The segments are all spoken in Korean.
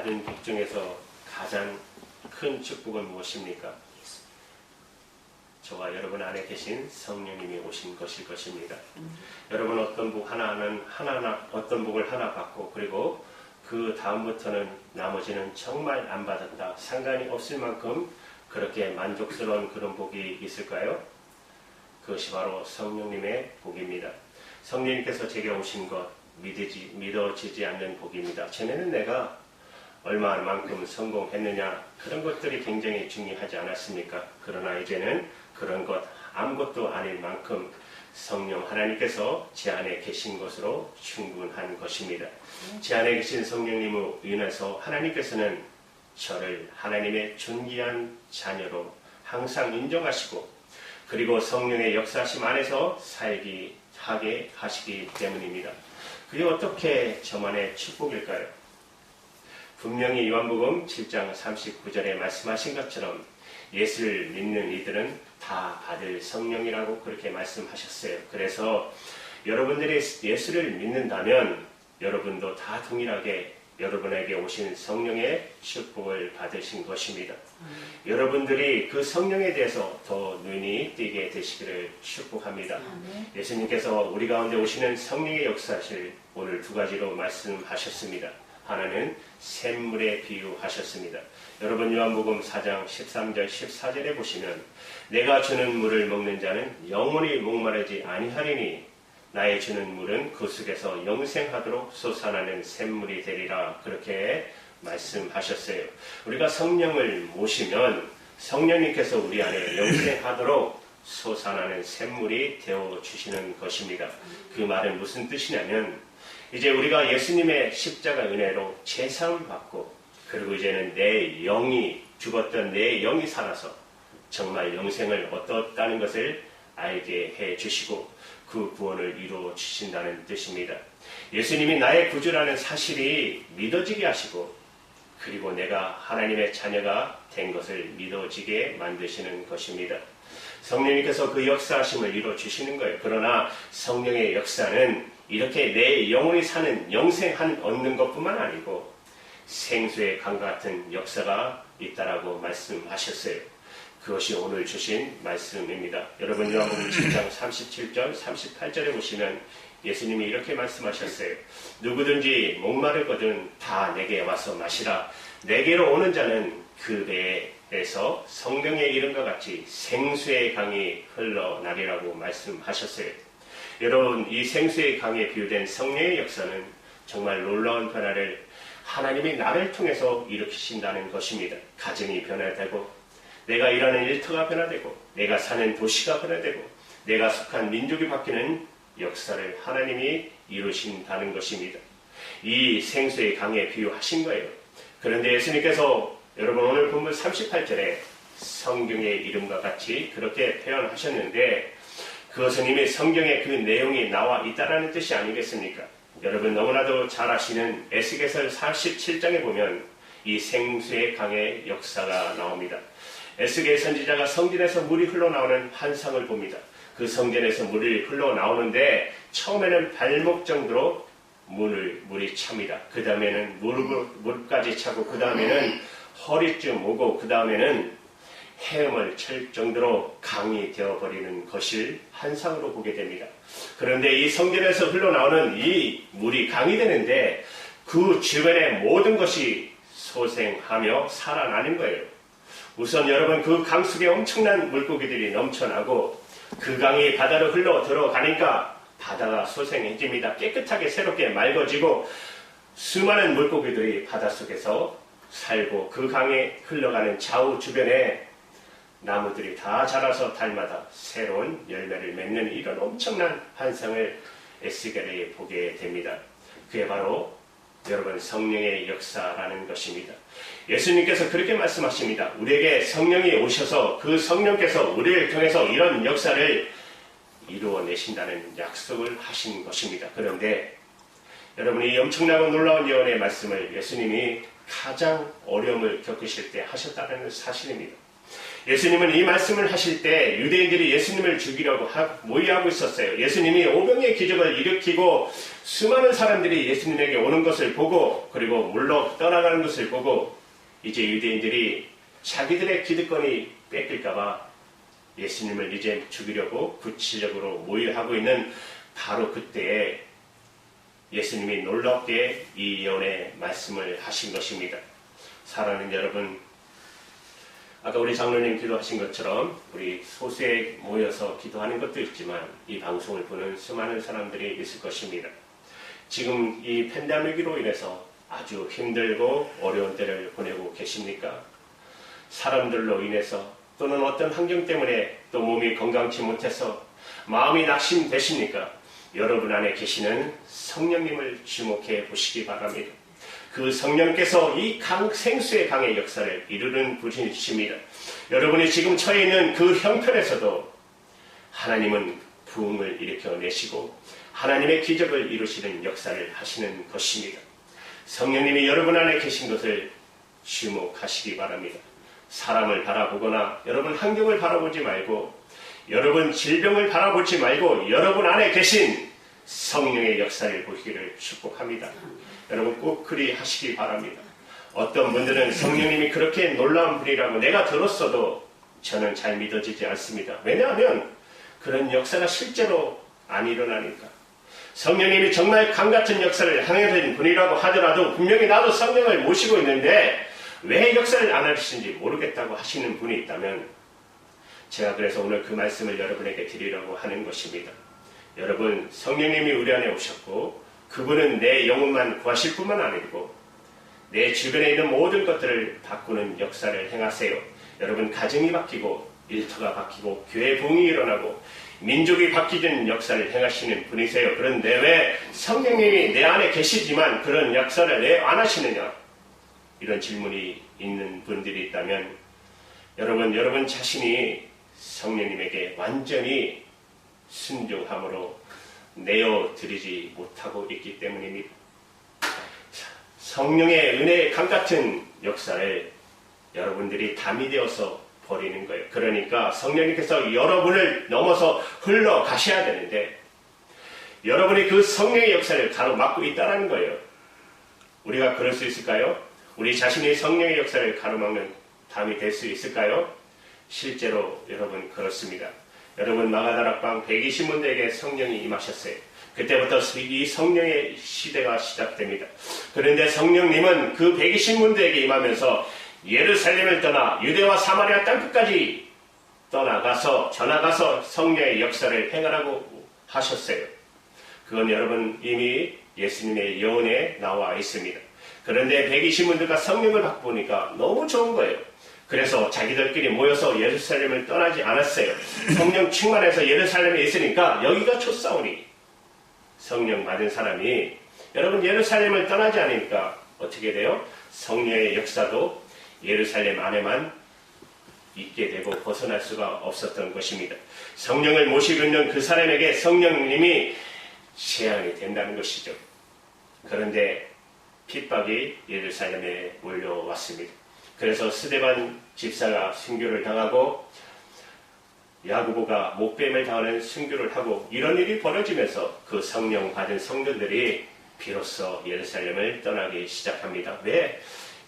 받은 복 중에서 가장 큰 축복은 무엇입니까? 저와 여러분 안에 계신 성령님이 오신 것일 것입니다. 여러분 어떤 복 하나하나 어떤 복을 하나 받고 그리고 그 다음부터는 나머지는 정말 안 받았다. 상관이 없을 만큼 그렇게 만족스러운 그런 복이 있을까요? 그것이 바로 성령님의 복입니다. 성령님께서 제게 오신 것 믿어지지 않는 복입니다. 전에는 내가 얼마만큼 성공했느냐 그런 것들이 굉장히 중요하지 않았습니까? 그러나 이제는 그런 것 아무것도 아닐 만큼 성령 하나님께서 제 안에 계신 것으로 충분한 것입니다. 제 안에 계신 성령님을 인해서 하나님께서는 저를 하나님의 존귀한 자녀로 항상 인정하시고 그리고 성령의 역사심 안에서 살게 하게 하시기 때문입니다. 그게 어떻게 저만의 축복일까요? 분명히 요한복음 7장 39절에 말씀하신 것처럼 예수를 믿는 이들은 다 받을 성령이라고 그렇게 말씀하셨어요. 그래서 여러분들이 예수를 믿는다면 여러분도 다 동일하게 여러분에게 오신 성령의 축복을 받으신 것입니다. 여러분들이 그 성령에 대해서 더 눈이 띄게 되시기를 축복합니다. 예수님께서 우리 가운데 오시는 성령의 역사실 오늘 두 가지로 말씀하셨습니다. 하나는 샘물에 비유하셨습니다. 여러분 요한복음 4장 13절 14절에 보시면 내가 주는 물을 먹는 자는 영원히 목마르지 아니하리니 나의 주는 물은 그 속에서 영생하도록 솟아나는 샘물이 되리라 그렇게 말씀하셨어요. 우리가 성령을 모시면 성령님께서 우리 안에 영생하도록 솟아나는 샘물이 되어주시는 것입니다. 그 말은 무슨 뜻이냐면 이제 우리가 예수님의 십자가 은혜로 제사함을 받고 그리고 이제는 내 영이 죽었던 내 영이 살아서 정말 영생을 얻었다는 것을 알게 해주시고 그 구원을 이루어 주신다는 뜻입니다. 예수님이 나의 구주라는 사실이 믿어지게 하시고 그리고 내가 하나님의 자녀가 된 것을 믿어지게 만드시는 것입니다. 성령님께서 그 역사하심을 이루어 주시는 거예요. 그러나 성령의 역사는 이렇게 내 영혼이 사는 영생 얻는 것뿐만 아니고 생수의 강과 같은 역사가 있다라고 말씀하셨어요. 그것이 오늘 주신 말씀입니다. 여러분 요한복음 7장 37절 38절에 보시면 예수님이 이렇게 말씀하셨어요. 누구든지 목마르거든 다 내게 와서 마시라. 내게로 오는 자는 그 배에서 성령의 이름과 같이 생수의 강이 흘러나리라고 말씀하셨어요. 여러분 이 생수의 강에 비유된 성령의 역사는 정말 놀라운 변화를 하나님이 나를 통해서 일으키신다는 것입니다. 가정이 변화되고 내가 일하는 일터가 변화되고 내가 사는 도시가 변화되고 내가 속한 민족이 바뀌는 역사를 하나님이 이루신다는 것입니다. 이 생수의 강에 비유하신 거예요. 그런데 예수님께서 여러분 오늘 본문 38절에 성경의 이름과 같이 그렇게 표현하셨는데 그것은 이미 성경에 그 내용이 나와 있다는 뜻이 아니겠습니까? 여러분 너무나도 잘 아시는 에스겔서 47장에 보면 이 생수의 강의 역사가 나옵니다. 에스겔 선지자가 성전에서 물이 흘러나오는 환상을 봅니다. 그 성전에서 물이 흘러나오는데 처음에는 발목 정도로 물이 찹니다. 그 다음에는 무릎까지 차고 그 다음에는 허리쯤 오고 그 다음에는 헤엄을 칠 정도로 강이 되어버리는 것을 환상으로 보게 됩니다. 그런데 이 성전에서 흘러나오는 이 물이 강이 되는데 그 주변의 모든 것이 소생하며 살아나는 거예요. 우선 여러분 그 강 속에 엄청난 물고기들이 넘쳐나고 그 강이 바다로 흘러 들어가니까 바다가 소생해집니다. 깨끗하게 새롭게 맑아지고 수많은 물고기들이 바닷속에서 살고 그 강에 흘러가는 좌우 주변에 나무들이 다 자라서 달마다 새로운 열매를 맺는 이런 엄청난 환상을 에스겔에 보게 됩니다. 그게 바로 여러분 성령의 역사라는 것입니다. 예수님께서 그렇게 말씀하십니다. 우리에게 성령이 오셔서 그 성령께서 우리를 통해서 이런 역사를 이루어내신다는 약속을 하신 것입니다. 그런데 여러분 이 엄청나고 놀라운 예언의 말씀을 예수님이 가장 어려움을 겪으실 때 하셨다는 사실입니다. 예수님은 이 말씀을 하실 때 유대인들이 예수님을 죽이려고 모의하고 있었어요. 예수님이 오병의 기적을 일으키고 수많은 사람들이 예수님에게 오는 것을 보고 그리고 물러 떠나가는 것을 보고 이제 유대인들이 자기들의 기득권이 뺏길까봐 예수님을 이제 죽이려고 구체적으로 모의하고 있는 바로 그때에 예수님이 놀랍게 이 예언의 말씀을 하신 것입니다. 사랑하는 여러분, 아까 우리 장로님 기도하신 것처럼 우리 소수에 모여서 기도하는 것도 있지만 이 방송을 보는 수많은 사람들이 있을 것입니다. 지금 이 팬데믹으로 인해서 아주 힘들고 어려운 때를 보내고 계십니까? 사람들로 인해서 또는 어떤 환경 때문에 또 몸이 건강치 못해서 마음이 낙심되십니까? 여러분 안에 계시는 성령님을 주목해 보시기 바랍니다. 그 성령께서 이 생수의 강의 역사를 이루는 분이십니다. 여러분이 지금 처해 있는 그 형편에서도 하나님은 부흥을 일으켜내시고 하나님의 기적을 이루시는 역사를 하시는 것입니다. 성령님이 여러분 안에 계신 것을 주목하시기 바랍니다. 사람을 바라보거나 여러분 환경을 바라보지 말고 여러분 질병을 바라보지 말고 여러분 안에 계신 성령의 역사를 보시기를 축복합니다. 여러분 꼭 그리 하시기 바랍니다. 어떤 분들은 성령님이 그렇게 놀라운 분이라고 내가 들었어도 저는 잘 믿어지지 않습니다. 왜냐하면 그런 역사가 실제로 안 일어나니까. 성령님이 정말 강같은 역사를 행하는 분이라고 하더라도 분명히 나도 성령을 모시고 있는데 왜 역사를 안 하시는지 모르겠다고 하시는 분이 있다면 제가 그래서 오늘 그 말씀을 여러분에게 드리려고 하는 것입니다. 여러분, 성령님이 우리 안에 오셨고 그분은 내 영혼만 구하실 뿐만 아니고 내 주변에 있는 모든 것들을 바꾸는 역사를 행하세요. 여러분, 가정이 바뀌고 일터가 바뀌고 교회 부흥이 일어나고 민족이 바뀌는 역사를 행하시는 분이세요. 그런데 왜 성령님이 내 안에 계시지만 그런 역사를 왜 안 하시느냐? 이런 질문이 있는 분들이 있다면 여러분 자신이 성령님에게 완전히 순종함으로 내어드리지 못하고 있기 때문입니다. 성령의 은혜의 강같은 역사를 여러분들이 담이 되어서 버리는 거예요. 그러니까 성령님께서 여러분을 넘어서 흘러가셔야 되는데 여러분이 그 성령의 역사를 가로막고 있다는 거예요. 우리가 그럴 수 있을까요? 우리 자신이 성령의 역사를 가로막는 담이 될 수 있을까요? 실제로 여러분 그렇습니다. 여러분 마가다락방 120문대에게 성령이 임하셨어요. 그때부터 이 성령의 시대가 시작됩니다. 그런데 성령님은 그 120문대에게 임하면서 예루살렘을 떠나 유대와 사마리아 땅끝까지 떠나가서 전하가서 성령의 역사를 행하라고 하셨어요. 그건 여러분 이미 예수님의 예언에 나와 있습니다. 그런데 120문대가 성령을 받고 보니까 너무 좋은 거예요. 그래서 자기들끼리 모여서 예루살렘을 떠나지 않았어요. 성령 충만해서 예루살렘에 있으니까 여기가 좋사오니 성령 받은 사람이 여러분 예루살렘을 떠나지 않으니까 어떻게 돼요? 성령의 역사도 예루살렘 안에만 있게 되고 벗어날 수가 없었던 것입니다. 성령을 모시고 있는 그 사람에게 성령님이 제한이 된다는 것이죠. 그런데 핍박이 예루살렘에 몰려왔습니다. 그래서 스데반 집사가 순교를 당하고 야고보가 목뱀을 당하는 순교를 하고 이런 일이 벌어지면서 그 성령 받은 성도들이 비로소 예루살렘을 떠나기 시작합니다. 왜?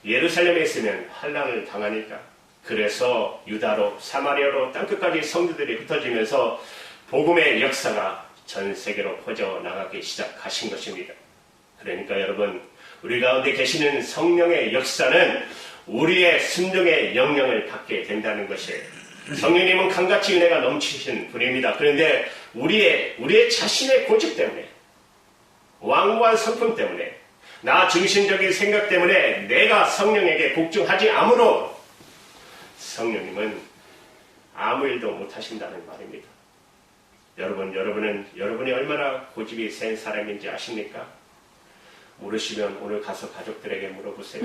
예루살렘에 있으면 환난을 당하니까. 그래서 유다로 사마리아로 땅끝까지 성도들이 흩어지면서 복음의 역사가 전 세계로 퍼져나가기 시작하신 것입니다. 그러니까 여러분 우리 가운데 계시는 성령의 역사는 우리의 순종의 영향을 받게 된다는 것이에요. 성령님은 강같이 은혜가 넘치신 분입니다. 그런데 우리의 자신의 고집 때문에 완고한 성품 때문에 나 중심적인 생각 때문에 내가 성령에게 복종하지 않으므로 성령님은 아무 일도 못하신다는 말입니다. 여러분이 얼마나 고집이 센 사람인지 아십니까? 모르시면 오늘 가서 가족들에게 물어보세요.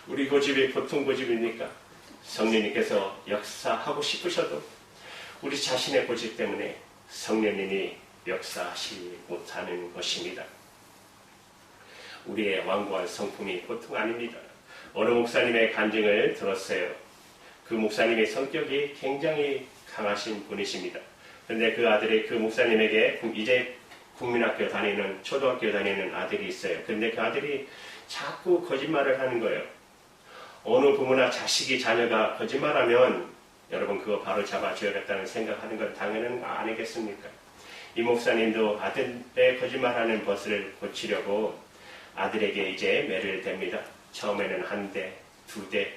우리 고집이 보통 고집입니까? 성령님께서 역사하고 싶으셔도 우리 자신의 고집 때문에 성령님이 역사하지 못하는 것입니다. 우리의 완고한 성품이 보통 아닙니다. 어느 목사님의 간증을 들었어요. 그 목사님의 성격이 굉장히 강하신 분이십니다. 그런데 그 아들이 그 목사님에게 이제 국민학교 다니는 초등학교 다니는 아들이 있어요. 그런데 그 아들이 자꾸 거짓말을 하는 거예요. 어느 부모나 자녀가 거짓말하면 여러분 그거 바로 잡아줘야겠다는 생각하는 건 당연한 거 아니겠습니까? 이 목사님도 아들의 거짓말하는 것을 고치려고 아들에게 이제 매를 댑니다. 처음에는 한 대, 두 대,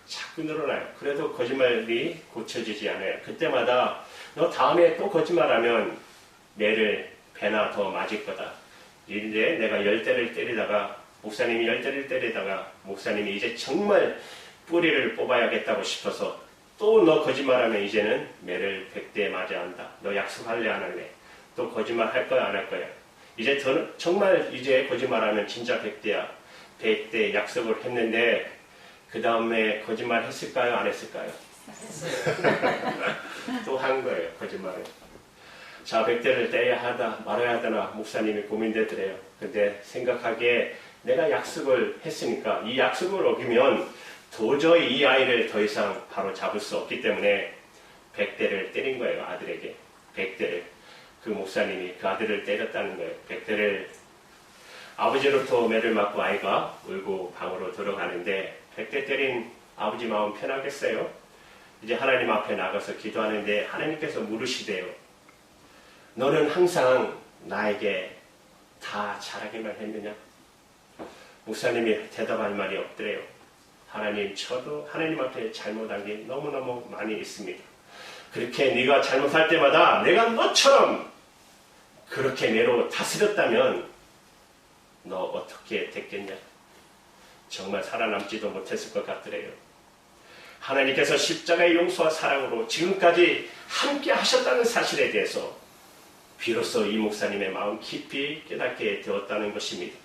자꾸 늘어나요. 그래도 거짓말이 고쳐지지 않아요. 그때마다 너 다음에 또 거짓말하면 매를 배나 더 맞을 거다. 이제 내가 10대를 때리다가 목사님이 10대를 때리다가 목사님이 이제 정말 뿌리를 뽑아야겠다고 싶어서 또 너 거짓말하면 이제는 매를 100대 맞아야 한다. 너 약속할래 안 할래? 또 거짓말 할 거야 안 할 거야? 이제 정말 이제 거짓말하면 진짜 100대야. 100대 약속을 했는데 그 다음에 거짓말 했을까요? 안 했을까요? 또 한 거예요. 거짓말을. 자, 100대를 떼야 하다 말아야 하다나 목사님이 고민되더래요. 근데 생각하기에 내가 약속을 했으니까 이 약속을 어기면 도저히 이 아이를 더 이상 바로 잡을 수 없기 때문에 100대를 때린 거예요. 아들에게. 100대를. 그 목사님이 그 아들을 때렸다는 거예요. 100대를. 아버지로부터 매를 맞고 아이가 울고 방으로 들어가는데 100대 때린 아버지 마음 편하겠어요? 이제 하나님 앞에 나가서 기도하는데 하나님께서 물으시대요. 너는 항상 나에게 다 잘하기만 했느냐? 목사님이 대답할 말이 없더래요. 하나님, 저도 하나님 앞에 잘못한 게 너무너무 많이 있습니다. 그렇게 네가 잘못할 때마다 내가 너처럼 그렇게 매로 다스렸다면 너 어떻게 됐겠냐? 정말 살아남지도 못했을 것 같더래요. 하나님께서 십자가의 용서와 사랑으로 지금까지 함께 하셨다는 사실에 대해서 비로소 이 목사님의 마음 깊이 깨닫게 되었다는 것입니다.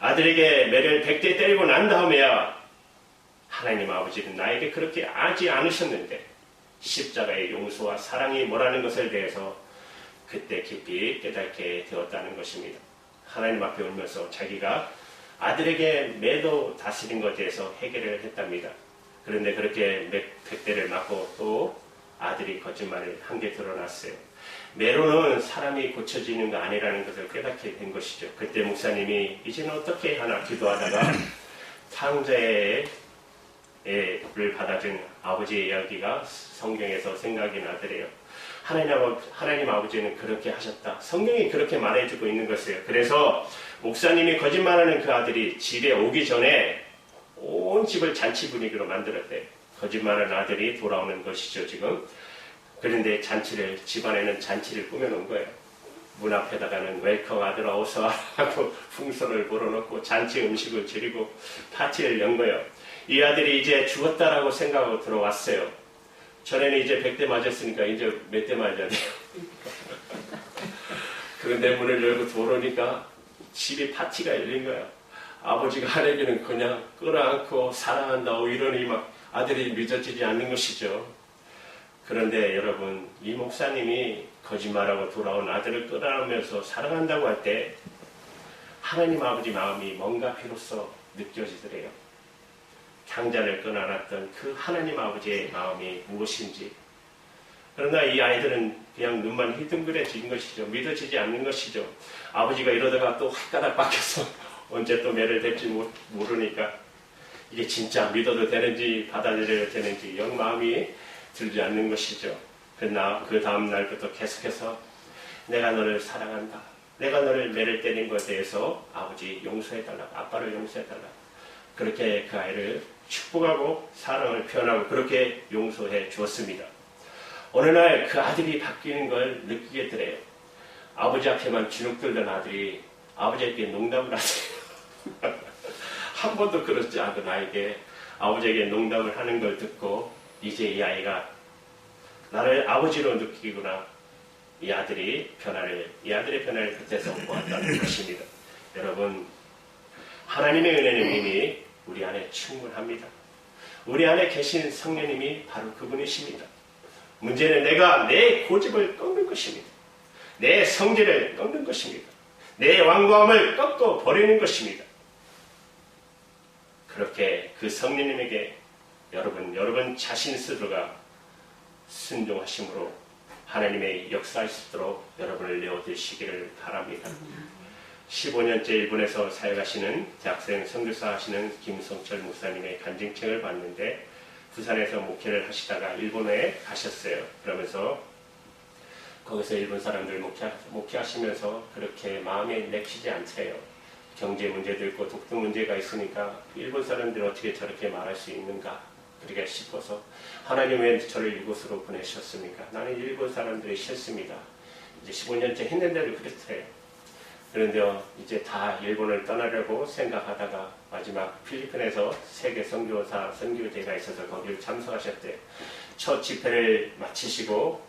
아들에게 매를 100대 때리고 난 다음에야 하나님 아버지는 나에게 그렇게 하지 않으셨는데 십자가의 용서와 사랑이 뭐라는 것에 대해서 그때 깊이 깨닫게 되었다는 것입니다. 하나님 앞에 울면서 자기가 아들에게 매도 다스린 것에 대해서 해결을 했답니다. 그런데 그렇게 100대를 맞고 또 아들이 거짓말을 한 게 드러났어요. 매로는 사람이 고쳐지는 거 아니라는 것을 깨닫게 된 것이죠. 그때 목사님이 이제는 어떻게 하나 기도하다가 탕자를 받아준 아버지의 이야기가 성경에서 생각이 나더래요. 하나님 아버지는 그렇게 하셨다. 성경이 그렇게 말해주고 있는 것이에요. 그래서 목사님이 거짓말하는 그 아들이 집에 오기 전에 온 집을 잔치 분위기로 만들었대요. 거짓말하는 아들이 돌아오는 것이죠, 지금. 그런데 집안에는 잔치를 꾸며놓은 거예요. 문 앞에다가는 웰컴 아들아 어서 하고 풍선을 불어넣고 잔치 음식을 드리고 파티를 연 거예요. 이 아들이 이제 죽었다라고 생각하고 들어왔어요. 전에는 이제 100대 맞았으니까 이제 몇 대 맞아야 돼요. 그런데 문을 열고 들어오니까 집에 파티가 열린 거예요. 아버지가 하나님은 그냥 끌어안고 사랑한다고 이러니 막 아들이 믿어지지 않는 것이죠. 그런데 여러분, 이 목사님이 거짓말하고 돌아온 아들을 끌어안으면서 사랑한다고 할 때 하나님 아버지 마음이 뭔가 비로소 느껴지더래요. 탕자를 끊어놨던 그 하나님 아버지의 마음이 무엇인지. 그러나 이 아이들은 그냥 눈만 휘둥그레진 것이죠. 믿어지지 않는 것이죠. 아버지가 이러다가 또 홧가닥 바뀌어서 언제 또 매를 댈지 모르니까 이게 진짜 믿어도 되는지 받아들여도 되는지 영 마음이 들지 않는 것이죠. 그러나 그 다음 날부터 계속해서 내가 너를 사랑한다. 내가 너를 매를 때린 것에 대해서 아버지 용서해달라. 아빠를 용서해달라. 그렇게 그 아이를 축복하고 사랑을 표현하고 그렇게 용서해 주었습니다. 어느 날 그 아들이 바뀌는 걸 느끼게 되래요. 아버지 앞에만 주눅들던 아들이 아버지에게 농담을 하세요. 한 번도 그렇지 않은 아이에게 아버지에게 농담을 하는 걸 듣고 이제 이 아이가 나를 아버지로 느끼구나. 이 아들의 변화를 그때서 보았다는 것입니다. 여러분, 하나님의 은혜는 이미 우리 안에 충분합니다. 우리 안에 계신 성령님이 바로 그분이십니다. 문제는 내가 내 고집을 꺾는 것입니다. 내 성질을 꺾는 것입니다. 내 완고함을 꺾어 버리는 것입니다. 그렇게 그 성령님에게 여러분 자신 스스로가 순종하심으로 하나님의 역사할 수 있도록 여러분을 내어드시기를 바랍니다. 15년째 일본에서 사역하시는 대학생 선교사 하시는 김성철 목사님의 간증책을 봤는데 부산에서 목회를 하시다가 일본에 가셨어요. 그러면서 거기서 일본 사람들 목회하시면서 그렇게 마음에 내키지 않대요. 경제 문제도 있고 독도 문제가 있으니까 일본 사람들이 어떻게 저렇게 말할 수 있는가 그렇게 싶어서 하나님 왜 저를 이곳으로 보내셨습니까? 나는 일본 사람들이 싫습니다. 이제 15년째 했는데도 그렇대요. 그런데 이제 다 일본을 떠나려고 생각하다가 마지막 필리핀에서 세계 선교사 선교대회가 있어서 거기를 참석하셨대요. 첫 집회를 마치시고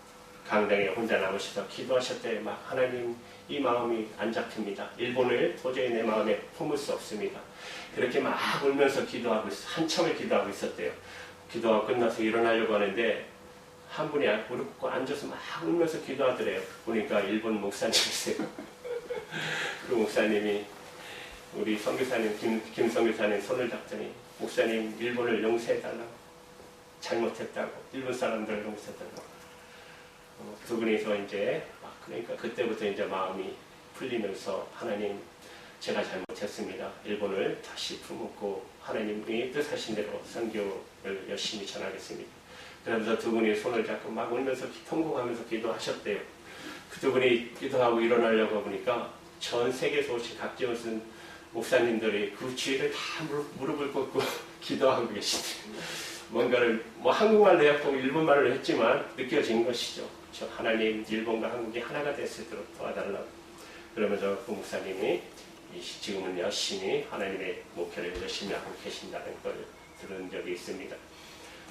강당에 혼자 남으셔서 기도하셨대요. 막 하나님 이 마음이 안 잡힙니다. 일본을 도저히 내 마음에 품을 수 없습니다. 그렇게 막 울면서 기도하고 한참을 기도하고 있었대요. 기도가 끝나서 일어나려고 하는데 한 분이 무릎 꿇고 앉아서 막 울면서 기도하더래요. 보니까 일본 목사님이세요. 그 목사님이 우리 선교사님 김 선교사님 손을 잡더니 목사님 일본을 용서해달라고 잘못했다고 일본 사람들을 용서해달라고 두 분이서 이제 그러니까 그때부터 이제 마음이 풀리면서 하나님 제가 잘못했습니다. 일본을 다시 품고 하나님이 뜻하신 대로 선교를 열심히 전하겠습니다. 그러면서 두 분이 손을 잡고 막 울면서 통곡하면서 기도하셨대요. 그 두 분이 기도하고 일어나려고 보니까 전 세계에서 오신 각지 오신 목사님들이 그 주위를 다 무릎을 꿇고 기도하고 계시대요. 뭔가를 한국말로 했고 일본말로 했지만 느껴진 것이죠. 저 하나님 일본과 한국이 하나가 될 수 있도록 도와달라고. 그러면서 그 목사님이 지금은 열심히 하나님의 목회를 열심히 하고 계신다는 걸 들은 적이 있습니다.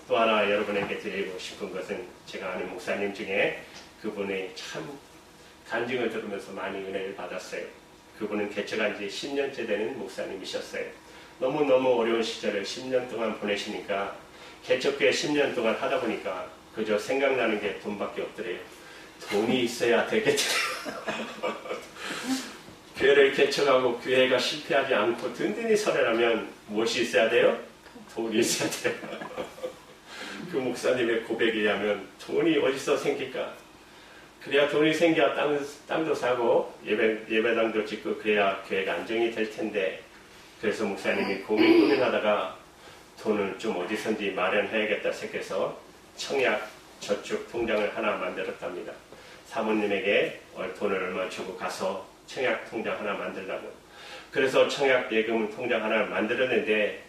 또 하나 여러분에게 드리고 싶은 것은 제가 아는 목사님 중에 그분의 참 간증을 들으면서 많이 은혜를 받았어요. 그분은 개척한 지 10년째 되는 목사님이셨어요. 너무너무 어려운 시절을 10년 동안 보내시니까 개척교회 10년 동안 하다 보니까 그저 생각나는 게 돈밖에 없더래요. 돈이 있어야 되겠더래요. 교회를 개척하고 교회가 실패하지 않고 든든히 서려면 무엇이 있어야 돼요? 돈이 있어야 돼요. 그 목사님의 고백에 의하면 돈이 어디서 생길까? 그래야 돈이 생겨야 땅도 사고 예배당도 짓고 그래야 교회가 안정이 될 텐데 그래서 목사님이 고민하다가 돈을 좀 어디선지 마련해야겠다 생각해서 청약 저축 통장을 하나 만들었답니다. 사모님에게 돈을 얼마 주고 가서 청약 통장 하나 만들라고. 그래서 청약 예금 통장 하나 만들었는데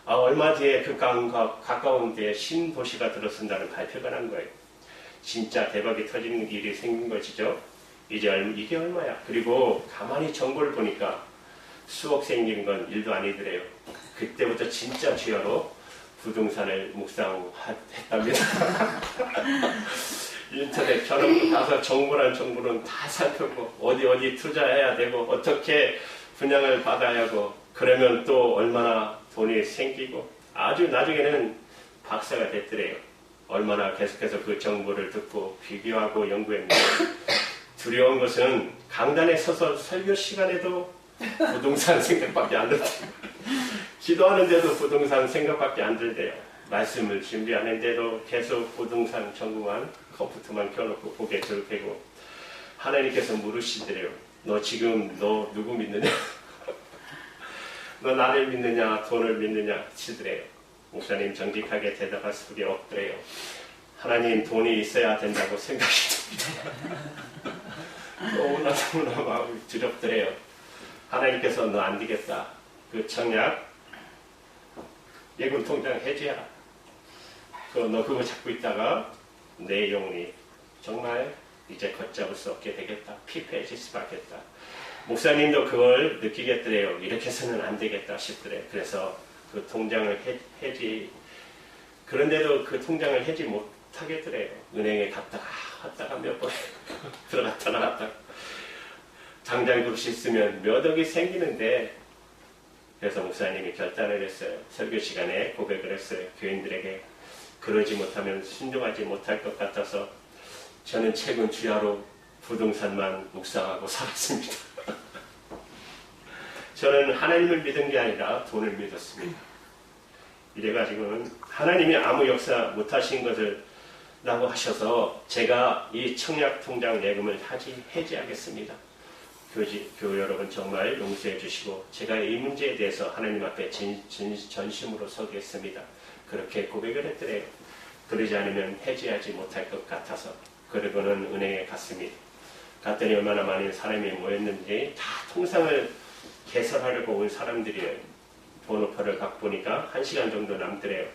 얼마 뒤에 그 가까운 데에 신도시가 들어선다는 발표가 난 거예요. 진짜 대박이 터지는 일이 생긴 것이죠. 이게 얼마야? 그리고 가만히 정보를 보니까 수억 생기는 건 일도 아니더래요. 그때부터 진짜 주야로 부동산을 묵상했답니다. 인터넷 켜놓고 가서 정보는 다 살펴보고 어디 투자해야 되고 어떻게 분양을 받아야 하고 그러면 또 얼마나 돈이 생기고 아주 나중에는 박사가 됐더래요. 얼마나 계속해서 그 정보를 듣고 비교하고 연구했는데 두려운 것은 강단에 서서 설교 시간에도 부동산 생각밖에 안 들대요. 기도하는데도 부동산 생각밖에 안 들대요. 말씀을 준비하는데도 계속 부동산 전공한 컴퓨터만 켜놓고 고개 들고 하나님께서 물으시더래요. 너 지금 너 누구 믿느냐? 너 나를 믿느냐? 돈을 믿느냐? 치더래요. 목사님 정직하게 대답할 수밖에 없더래요. 하나님 돈이 있어야 된다고 생각이 듭니다. 너무나 마음이 두렵더래요. 하나님께서 너 안 되겠다. 그 청약 예금 통장 해지해라. 너 그거 잡고 있다가 내 영혼이 정말 이제 걷잡을 수 없게 되겠다. 피폐해질 수밖에 없다. 목사님도 그걸 느끼겠더래요. 이렇게 해서는 안 되겠다 싶더래요. 그래서 그 통장을 해지 그런데도 그 통장을 해지 못하겠더래요. 은행에 갔다가 몇 번 들어갔다 나갔다 당장 그릇이 있으면 몇 억이 생기는데 그래서 목사님이 결단을 했어요. 설교 시간에 고백을 했어요. 교인들에게 그러지 못하면 순종하지 못할 것 같아서 저는 최근 주야로 부동산만 묵상하고 살았습니다. 저는 하나님을 믿은 게 아니라 돈을 믿었습니다. 이래가지고는 하나님이 아무 역사 못하신 것을 라고 하셔서 제가 이 청약통장 예금을 해지하겠습니다. 교회 여러분 정말 용서해 주시고 제가 이 문제에 대해서 하나님 앞에 전심으로 서겠습니다. 그렇게 고백을 했더래요. 그러지 않으면 해지하지 못할 것 같아서. 그러고는 은행에 갔습니다. 갔더니 얼마나 많은 사람이 모였는지 다 통상을 개설하려고 온 사람들이에요. 번호표를 갖고 보니까 1시간 정도 남더래요.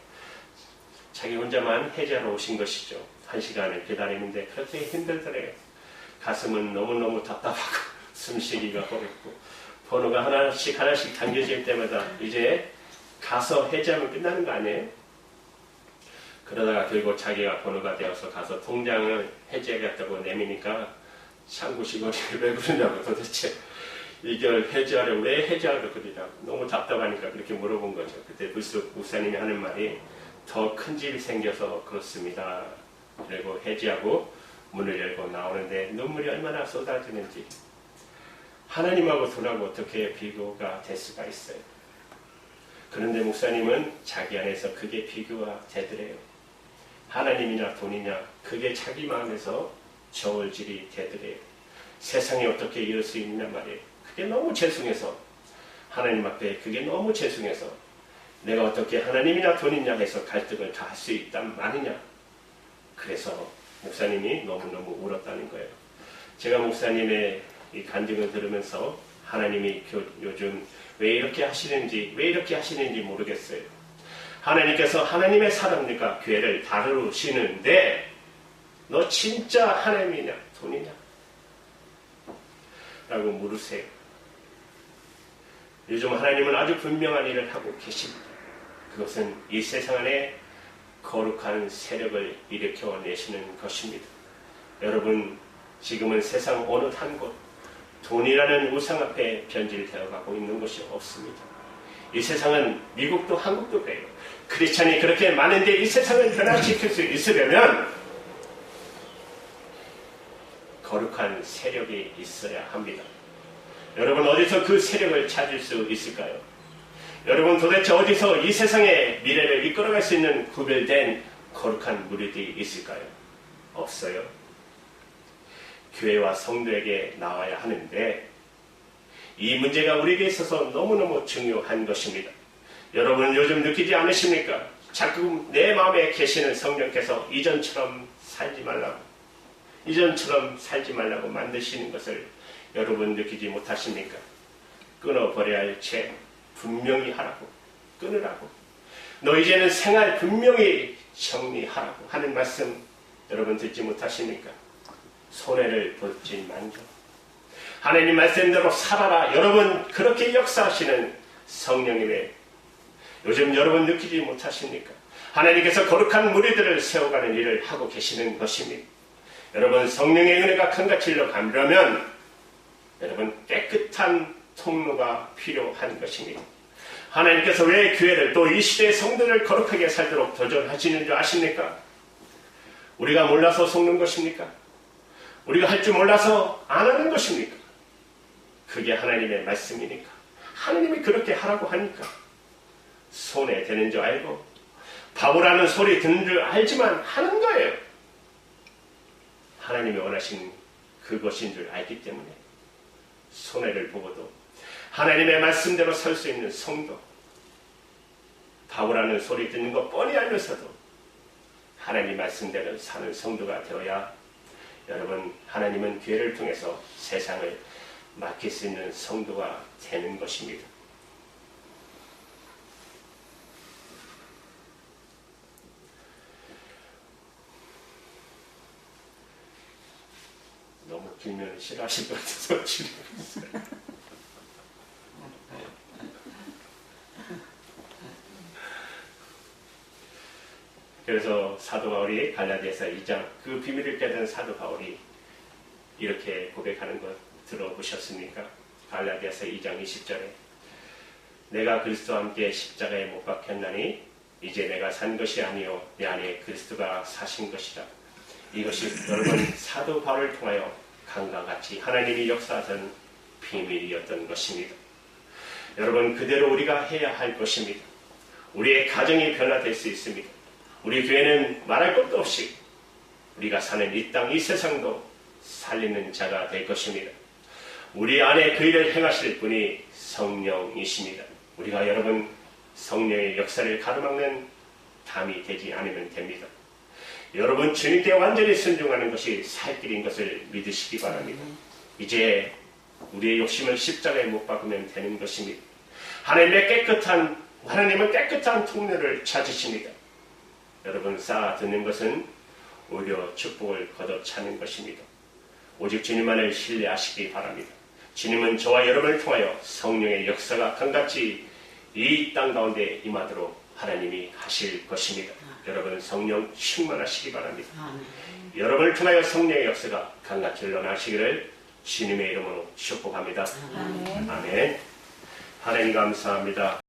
자기 혼자만 해지하러 오신 것이죠. 1시간을 기다리는데 그렇게 힘들더래요. 가슴은 너무너무 답답하고 숨쉬기가 어렵고 번호가 하나씩 당겨질 때마다 이제 가서 해지하면 끝나는 거 아니에요? 그러다가 결국 자기가 번호가 되어서 가서 통장을 해지하겠다고 내미니까 창구시거리를 왜 그러냐고 도대체 이걸 해지하려고 왜 해지하려고 그러냐고 너무 답답하니까 그렇게 물어본 거죠. 그때 불쑥 목사님이 하는 말이 더 큰 집이 생겨서 그렇습니다. 그리고 해지하고 문을 열고 나오는데 눈물이 얼마나 쏟아지는지 하나님하고 돈하고 어떻게 비교가 될 수가 있어요. 그런데 목사님은 자기 안에서 그게 비교가 되더래요. 하나님이냐 돈이냐 그게 자기 마음에서 저울질이 되더래요. 세상에 어떻게 이럴 수 있느냐 말이에요. 그게 너무 죄송해서 하나님 앞에 그게 너무 죄송해서 내가 어떻게 하나님이냐 돈이냐 해서 갈등을 다 할 수 있단 말이냐. 그래서 목사님이 너무너무 울었다는 거예요. 제가 목사님의 이 간증을 들으면서 하나님이 요즘 왜 이렇게 하시는지 모르겠어요. 하나님께서 하나님의 사람들과 교회를 다루시는데 너 진짜 하나님이냐 돈이냐 라고 물으세요. 요즘 하나님은 아주 분명한 일을 하고 계십니다. 그것은 이 세상 안에 거룩한 세력을 일으켜내시는 것입니다. 여러분 지금은 세상 어느 한 곳 돈이라는 우상 앞에 변질되어 가고 있는 것이 없습니다. 이 세상은 미국도 한국도 그래요. 크리스찬이 그렇게 많은데 이 세상을 변화시킬 수 있으려면 거룩한 세력이 있어야 합니다. 여러분 어디서 그 세력을 찾을 수 있을까요? 여러분 도대체 어디서 이 세상의 미래를 이끌어갈 수 있는 구별된 거룩한 무리들이 있을까요? 없어요. 교회와 성도에게 나와야 하는데 이 문제가 우리에게 있어서 너무너무 중요한 것입니다. 여러분 요즘 느끼지 않으십니까? 자꾸 내 마음에 계시는 성령께서 이전처럼 살지 말라고 만드시는 것을 여러분 느끼지 못하십니까? 끊어버려야 할 죄 분명히 하라고 끊으라고 너 이제는 생활 분명히 정리하라고 하는 말씀 여러분 듣지 못하십니까? 손해를 볼지 말고 하나님 말씀대로 살아라. 여러분 그렇게 역사하시는 성령님의 요즘 여러분 느끼지 못하십니까? 하나님께서 거룩한 무리들을 세워가는 일을 하고 계시는 것입니다. 여러분 성령의 은혜가 큰같이 흘러가려면 여러분 깨끗한 통로가 필요한 것입니다. 하나님께서 왜 교회를 또 이 시대의 성도를 거룩하게 살도록 도전하시는 줄 아십니까? 우리가 몰라서 속는 것입니까? 우리가 할 줄 몰라서 안 하는 것입니까? 그게 하나님의 말씀이니까 하나님이 그렇게 하라고 하니까 손해되는 줄 알고 바보라는 소리 듣는 줄 알지만 하는 거예요. 하나님이 원하신 그것인 줄 알기 때문에 손해를 보고도 하나님의 말씀대로 설 수 있는 성도 바보라는 소리 듣는 거 뻔히 알면서도 하나님 말씀대로 사는 성도가 되어야 여러분 하나님은 교회를 통해서 세상을 맡길 수 있는 성도가 되는 것입니다. 너무 길면 싫어하실 것 같아서 줄이겠어요. 그래서 사도 바울이 갈라디아서 2장 그 비밀을 깨닫는 사도 바울이 이렇게 고백하는 것 들어보셨습니까? 갈라디아서 2장 20절에 내가 그리스도와 함께 십자가에 못 박혔나니 이제 내가 산 것이 아니요 내 안에 그리스도가 사신 것이다. 이것이 여러분 사도 바울을 통하여 강과 같이 하나님이 역사하던 비밀이었던 것입니다. 여러분 그대로 우리가 해야 할 것입니다. 우리의 가정이 변화될 수 있습니다. 우리 교회는 말할 것도 없이 우리가 사는 이 땅, 이 세상도 살리는 자가 될 것입니다. 우리 안에 그 일을 행하실 분이 성령이십니다. 우리가 여러분 성령의 역사를 가로막는 담이 되지 않으면 됩니다. 여러분 주님께 완전히 순종하는 것이 살 길인 것을 믿으시기 바랍니다. 이제 우리의 욕심을 십자가에 못 박으면 되는 것입니다. 하나님은 깨끗한 통로를 찾으십니다. 여러분 쌓아 듣는 것은 오히려 축복을 거둬차는 것입니다. 오직 주님만을 신뢰하시기 바랍니다. 주님은 저와 여러분을 통하여 성령의 역사가 강같이 이 땅 가운데 임하도록 하나님이 하실 것입니다. 여러분 성령 충만하시기 바랍니다. 여러분을 통하여 성령의 역사가 강같이 일어나시기를 주님의 이름으로 축복합니다. 아멘. 하나님 감사합니다.